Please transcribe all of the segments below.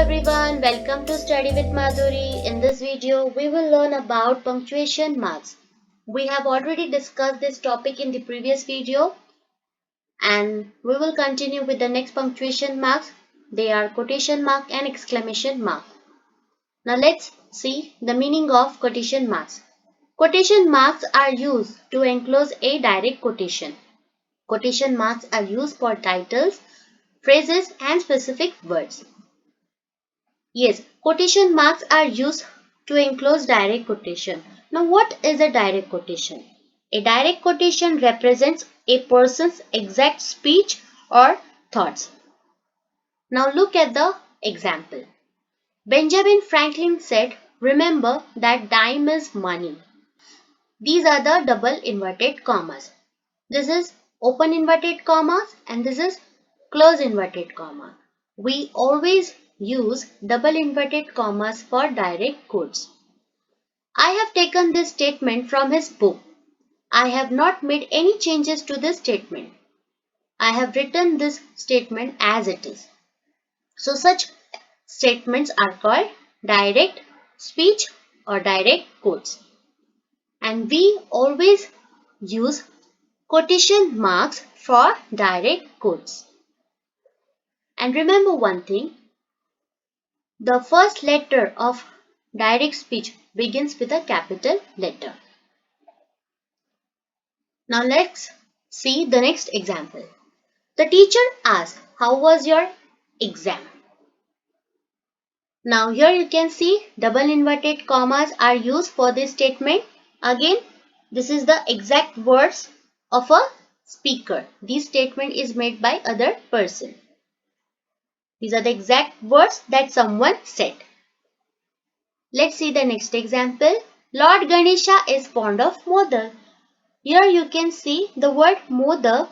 everyone, welcome to Study with Madhuri. In this video, we will learn about punctuation marks. We have already discussed this topic in the previous video and we will continue with the next punctuation marks. They are quotation mark and exclamation mark. Now let's see the meaning of quotation marks. Quotation marks are used to enclose a direct quotation. Quotation marks are used for titles, phrases and specific words. Yes, quotation marks are used to enclose direct quotation. Now what is a direct quotation? A direct quotation represents a person's exact speech or thoughts. Now look at the example. Benjamin Franklin said, "Remember that time is money." These are the double inverted commas. This is open inverted commas and this is close inverted comma. We always use double inverted commas for direct quotes. I have taken this statement from his book. I have not made any changes to this statement. I have written this statement as it is. So such statements are called direct speech or direct quotes. And we always use quotation marks for direct quotes. And remember one thing, the first letter of direct speech begins with a capital letter. Now let's see the next example. The teacher asked, "How was your exam?" Now here you can see double inverted commas are used for this statement. Again, this is the exact words of a speaker. This statement is made by other person. These are the exact words that someone said. Let's see the next example. Lord Ganesha is fond of modak. Here you can see the word modak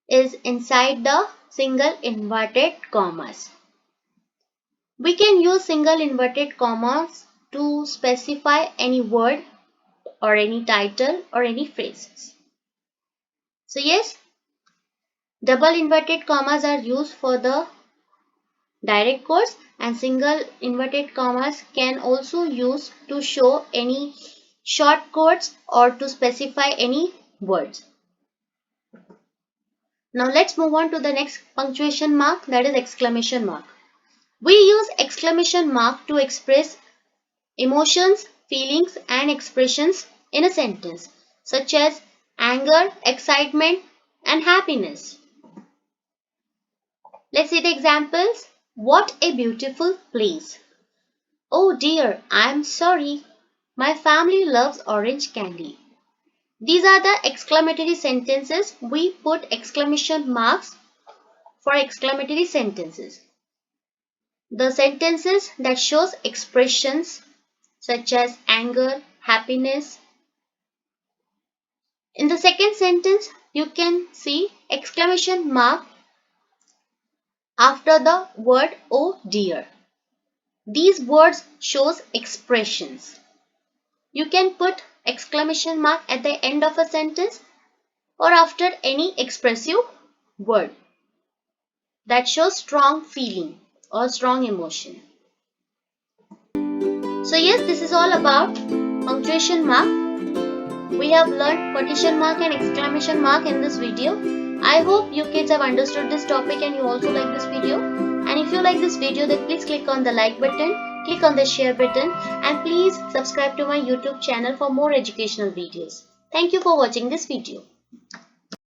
is inside the single inverted commas. We can use single inverted commas to specify any word or any title or any phrases. So yes, double inverted commas are used for the direct quotes and single inverted commas can also use to show any short quotes or to specify any words. Now let's move on to the next punctuation mark, that is exclamation mark. We use exclamation mark to express emotions, feelings and expressions in a sentence such as anger, excitement and happiness. Let's see the examples. What a beautiful place. Oh dear, I am sorry. My family loves orange candy. These are the exclamatory sentences. We put exclamation marks for exclamatory sentences. The sentences that shows expressions such as anger, happiness. In the second sentence, you can see exclamation mark after the word oh dear. These words shows expressions. You can put exclamation mark at the end of a sentence or after any expressive word that shows strong feeling or strong emotion. So yes, this is all about punctuation mark. We have learned quotation mark and exclamation mark in this video. I hope you kids have understood this topic and you also like this video. And if you like this video, then please click on the like button, click on the share button and please subscribe to my YouTube channel for more educational videos. Thank you for watching this video.